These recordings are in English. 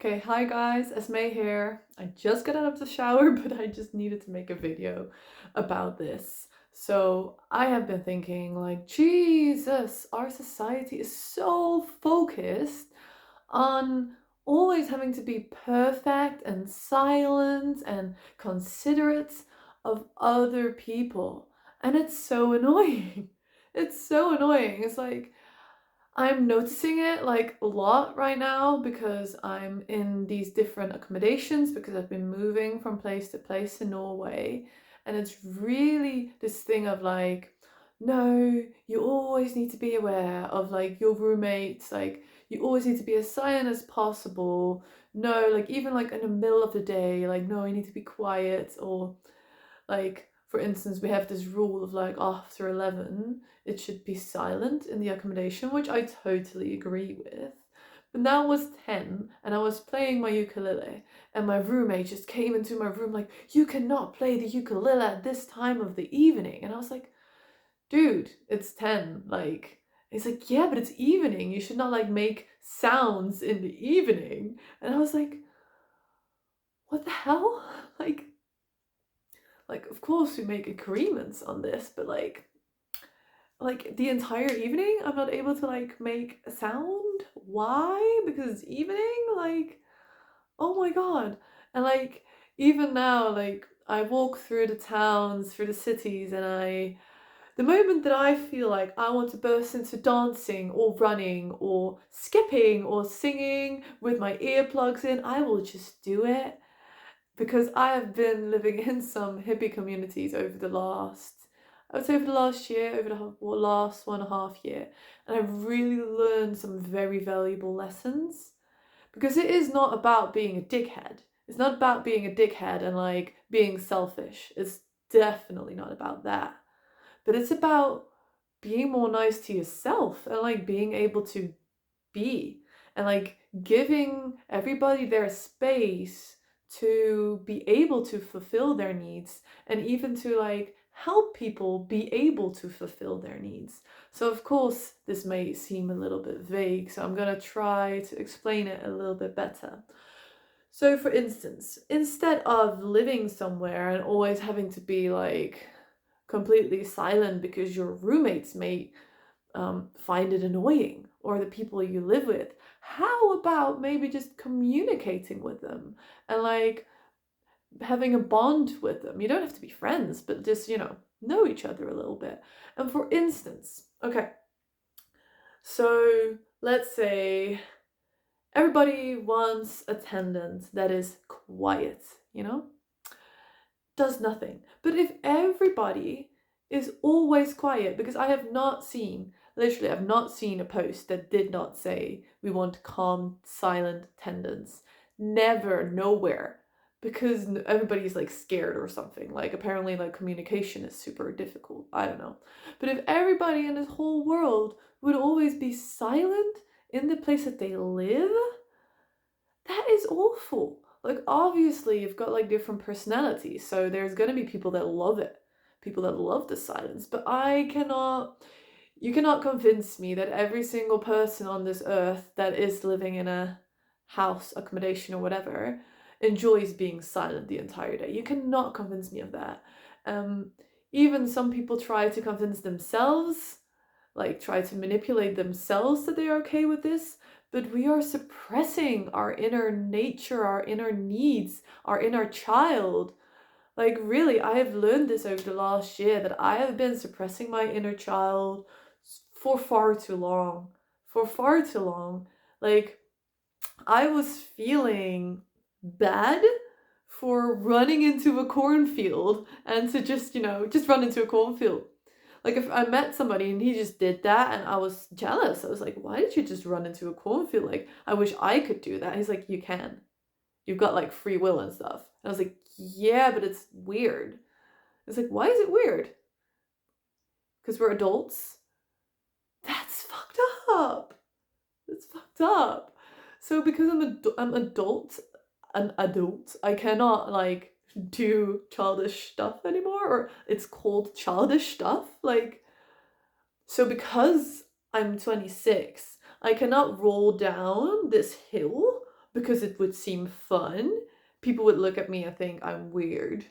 Okay, hi guys, Esmee here. I just got out of the shower, but I just needed to make a video about this. So I have been thinking like, Jesus, our society is so focused on always having to be perfect and silent and considerate of other people. And it's so annoying. It's so annoying. It's like, I'm noticing it like a lot right now because I'm in these different accommodations because I've been moving from place to place in Norway. And it's really this thing of like, no, you always need to be aware of like your roommates, like you always need to be as silent as possible. No, like even like in the middle of the day, like no, you need to be quiet. Or like, for instance, we have this rule of like after 11, it should be silent in the accommodation, which I totally agree with. But now it was 10 and I was playing my ukulele, and my roommate just came into my room like, you cannot play the ukulele at this time of the evening. And I was like, dude, it's 10. Like, he's like, yeah, but it's evening. You should not like make sounds in the evening. And I was like, what the hell? Like, of course we make agreements on this, but like the entire evening I'm not able to like make a sound. Why? Because it's evening? Like, oh my god. And like even now, like I walk through the towns, through the cities, and the moment that I feel like I want to burst into dancing or running or skipping or singing with my earplugs in, I will just do it. Because I have been living in some hippie communities over the last, I would say over the last year, over the last 1.5 years, and I've really learned some very valuable lessons. Because it is not about being a dickhead. It's not about being a dickhead and like being selfish. It's definitely not about that. But it's about being more nice to yourself and like being able to be, and like giving everybody their space to be able to fulfill their needs, and even to like help people be able to fulfill their needs. So of course this may seem a little bit vague, so I'm gonna try to explain it a little bit better. So for instance, instead of living somewhere and always having to be like completely silent because your roommates may find it annoying, or the people you live with, how about maybe just communicating with them and like having a bond with them? You don't have to be friends, but just, know each other a little bit. And for instance, okay, so let's say everybody wants attendance that is quiet, does nothing. But if everybody is always quiet, because I have not seen, literally, I've not seen a post that did not say we want calm, silent attendance. Never, nowhere. Because everybody's like scared or something. Like apparently like communication is super difficult. I don't know. But if everybody in this whole world would always be silent in the place that they live, that is awful. Like, obviously, you've got like different personalities, so there's gonna be people that love it, people that love the silence, but you cannot convince me that every single person on this earth that is living in a house, accommodation, or whatever enjoys being silent the entire day. You cannot convince me of that. Um, Even some people try to convince themselves, like try to manipulate themselves that they are okay with this, but we are suppressing our inner nature, our inner needs, our inner child. Like, really, I have learned this over the last year that I have been suppressing my inner child for far too long. For far too long. Like, I was feeling bad for running into a cornfield and to just run into a cornfield. Like if I met somebody and he just did that and I was jealous, I was like, why did you just run into a cornfield? Like, I wish I could do that. He's like, you can. You've got like free will and stuff. And I was like, yeah, but it's weird. It's like, why is it weird? Because we're adults? That's fucked up. That's fucked up. So because I'm an adult, I cannot like do childish stuff anymore, or it's called childish stuff. Like, so because I'm 26, I cannot roll down this hill because it would seem fun, people would look at me and think I'm weird.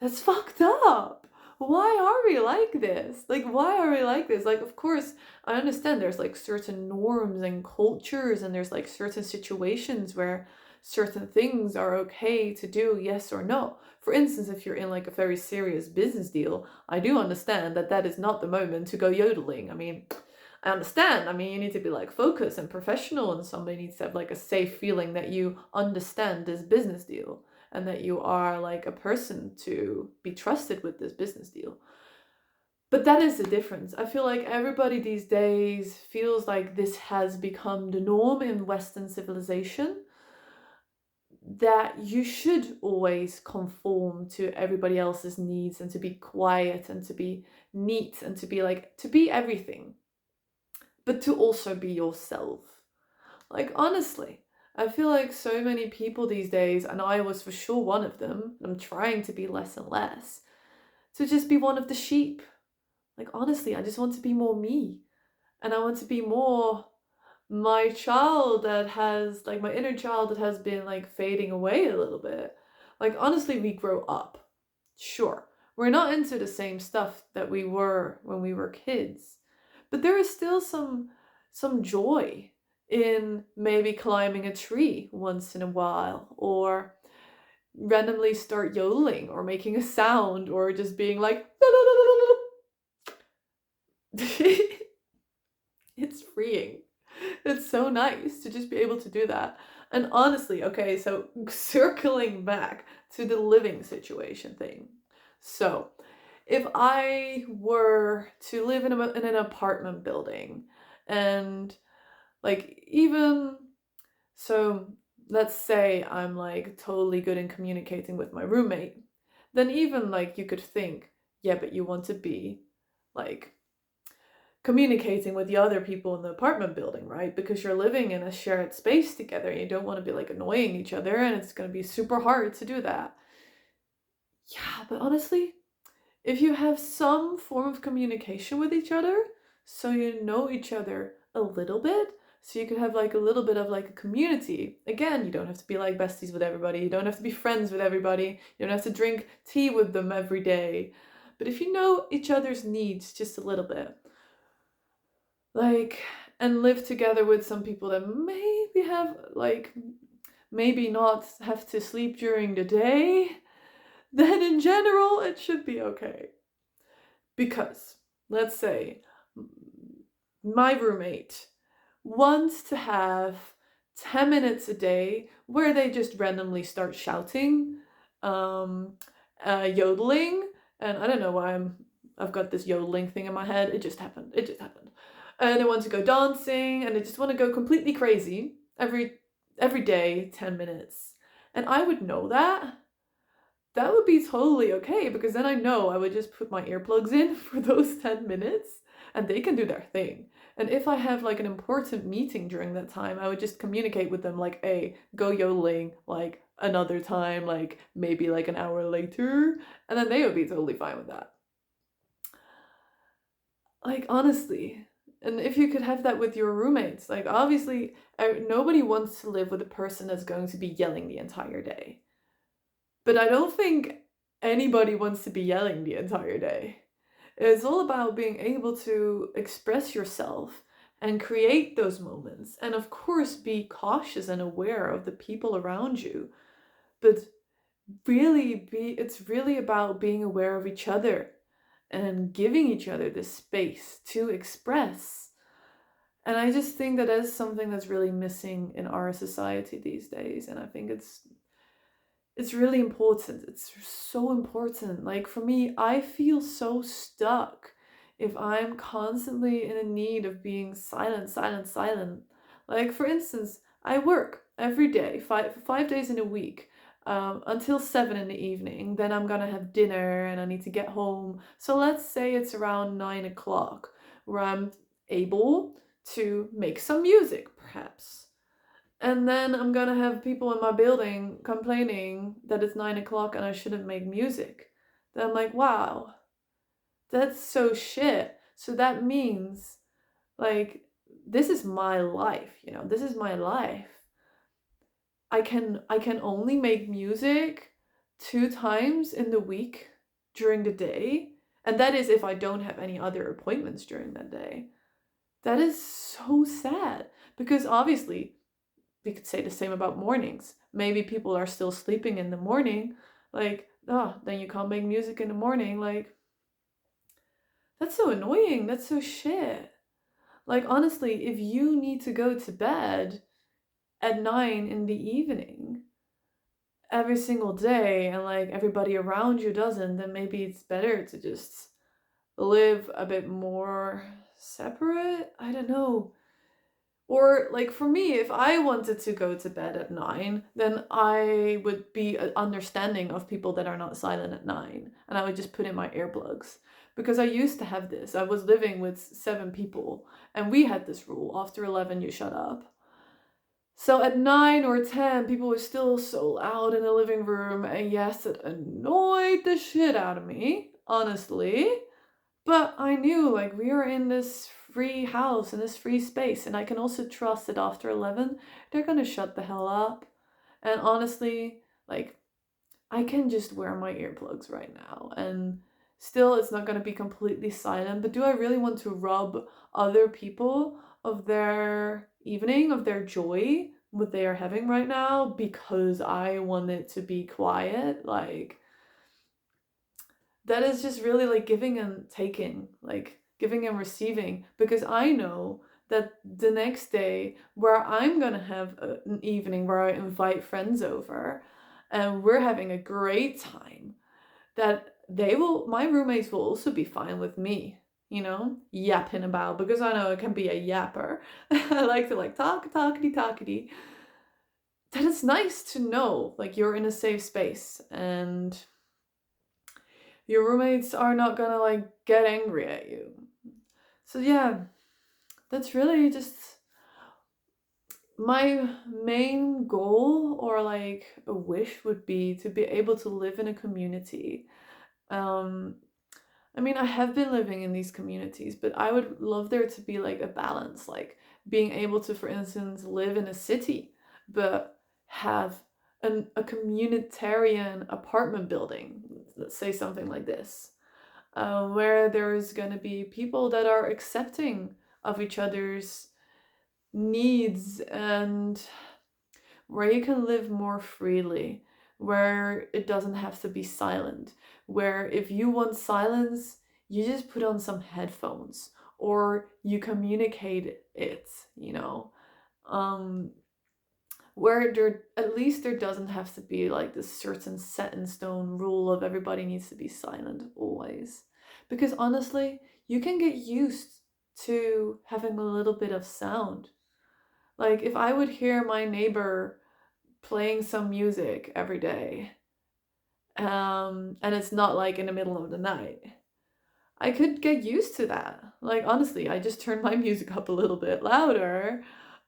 That's fucked up. Why are we like this? Like, why are we like this? Like, of course, I understand there's like certain norms and cultures, and there's like certain situations where certain things are okay to do, yes or no. For instance, if you're in like a very serious business deal, I do understand that that is not the moment to go yodeling. I mean, I understand. I mean, you need to be like focused and professional, and somebody needs to have like a safe feeling that you understand this business deal and that you are like a person to be trusted with this business deal. But that is the difference. I feel like everybody these days feels like this has become the norm in Western civilization, that you should always conform to everybody else's needs and to be quiet and to be neat and to be like, to be everything, but to also be yourself. Like, honestly, I feel like so many people these days, and I was for sure one of them, I'm trying to be less and less, to just be one of the sheep. Like, honestly, I just want to be more me. And I want to be more my child that has, like, my inner child that has been, like, fading away a little bit. Like, honestly, we grow up. Sure. We're not into the same stuff that we were when we were kids. But there is still some joy in maybe climbing a tree once in a while, or randomly start yodeling or making a sound, or just being like it's freeing. It's so nice to just be able to do that. And honestly, okay, so circling back to the living situation thing. So, if I were to live in an apartment building, and like, even so, let's say I'm like totally good in communicating with my roommate, then even like you could think, yeah, but you want to be like communicating with the other people in the apartment building, right? Because you're living in a shared space together and you don't want to be like annoying each other, and it's going to be super hard to do that. Yeah, but honestly, if you have some form of communication with each other, so you know each other a little bit, so you could have like a little bit of like a community. Again, you don't have to be like besties with everybody, you don't have to be friends with everybody, you don't have to drink tea with them every day. But if you know each other's needs just a little bit, like, and live together with some people that maybe have like, maybe not have to sleep during the day, then in general it should be okay. Because, let's say, my roommate wants to have 10 minutes a day where they just randomly start shouting, um, yodeling, and I don't know why I've got this yodeling thing in my head. It just happened. It just happened. And they want to go dancing, and they just want to go completely crazy every day, 10 minutes. And I would know that would be totally okay, because then I know I would just put my earplugs in for those 10 minutes and they can do their thing. And if I have like an important meeting during that time, I would just communicate with them like, hey, go yodeling like another time, like maybe like an hour later. And then they would be totally fine with that. Like, honestly. And if you could have that with your roommates, like, obviously, nobody wants to live with a person that's going to be yelling the entire day. But I don't think anybody wants to be yelling the entire day. It's all about being able to express yourself and create those moments. And of course, be cautious and aware of the people around you. But it's really about being aware of each other and giving each other the space to express. And I just think that is something that's really missing in our society these days. And I think it's really important. It's so important. Like, for me, I feel so stuck if I'm constantly in a need of being silent, silent, silent. Like, for instance, I work every day, 5 days in a week, until 7 in the evening. Then I'm gonna have dinner and I need to get home. So let's say it's around 9 o'clock where I'm able to make some music, perhaps. And then I'm gonna have people in my building complaining that it's 9 o'clock and I shouldn't make music. Then I'm like, wow, that's so shit. So that means, like, this is my life, this is my life. I can only make music 2 times in the week during the day, and that is if I don't have any other appointments during that day. That is so sad because obviously we could say the same about mornings. Maybe people are still sleeping in the morning, like, oh, then you can't make music in the morning. Like, that's so annoying. That's so shit. Like, honestly, if you need to go to bed at 9 in the evening every single day and like everybody around you doesn't, then maybe it's better to just live a bit more separate. I don't know. Or like for me, if I wanted to go to bed at 9, then I would be understanding of people that are not silent at 9, and I would just put in my earplugs. Because I used to have this. I was living with 7 people, and we had this rule: after 11, you shut up. So at 9 or 10, people were still so loud in the living room, and yes, it annoyed the shit out of me, honestly. But I knew, like, we are in this free house, in this free space, and I can also trust that after 11, they're gonna shut the hell up. And honestly, like, I can just wear my earplugs right now, and still it's not gonna be completely silent. But do I really want to rob other people of their evening, of their joy, what they are having right now, because I want it to be quiet? Like, that is just really like giving and taking, like giving and receiving, because I know that the next day where I'm gonna have an evening where I invite friends over and we're having a great time, that my roommates will also be fine with me, yapping about, because I know I can be a yapper. I like to like talk, talkity, talkity. That it's nice to know like you're in a safe space and your roommates are not gonna like get angry at you. So yeah, that's really just my main goal, or like a wish would be to be able to live in a community. Um I mean, I have been living in these communities, but I would love there to be like a balance, like being able to, for instance, live in a city, but have a communitarian apartment building, let's say something like this, where there's going to be people that are accepting of each other's needs, and where you can live more freely, where it doesn't have to be silent, where if you want silence, you just put on some headphones or you communicate it, um, where there at least there doesn't have to be like this certain set in stone rule of everybody needs to be silent always. Because honestly, you can get used to having a little bit of sound. Like if I would hear my neighbor playing some music every day, and it's not like in the middle of the night, I could get used to that. Like honestly, I just turn my music up a little bit louder,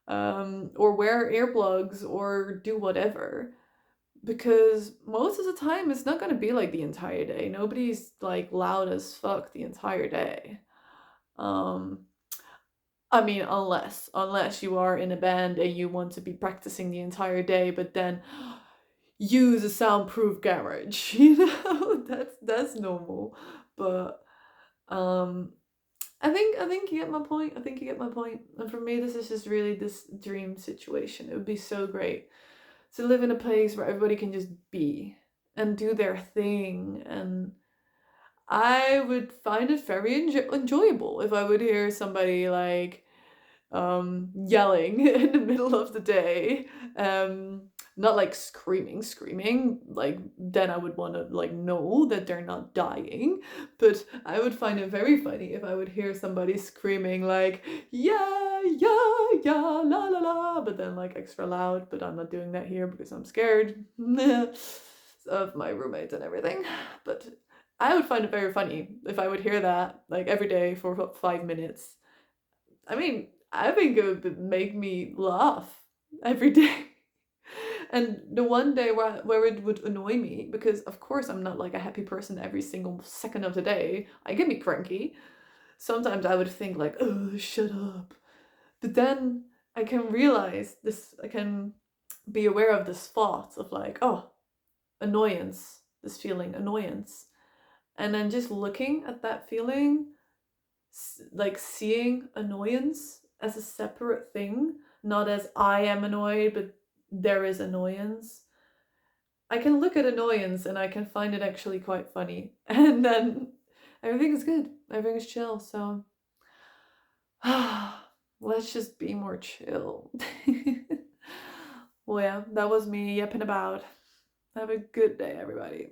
or wear earplugs or do whatever, because most of the time it's not going to be like the entire day. Nobody's like loud as fuck the entire day. um I mean, unless you are in a band and you want to be practicing the entire day, but then use a soundproof garage, that's normal. But um I think you get my point. I think you get my point. And for me, this is just really this dream situation. It would be so great to live in a place where everybody can just be and do their thing. And I would find it very enjoyable if I would hear somebody like yelling in the middle of the day, not like screaming, like then I would want to like know that they're not dying. But I would find it very funny if I would hear somebody screaming like, yeah, yeah, yeah, la la la, but then like extra loud. But I'm not doing that here because I'm scared of my roommates and everything. But I would find it very funny if I would hear that like every day for 5 minutes. I mean, I think it would make me laugh every day. And the one day where it would annoy me, because of course I'm not like a happy person every single second of the day. I can be cranky. Sometimes I would think like, oh, shut up. But then I can realize this, I can be aware of this thought of like, oh, annoyance, this feeling, annoyance. And then just looking at that feeling, like seeing annoyance as a separate thing, not as I am annoyed, but there is annoyance. I can look at annoyance and I can find it actually quite funny. And then everything is good. Everything is chill. So let's just be more chill. Well, yeah, that was me yapping about. Have a good day, everybody.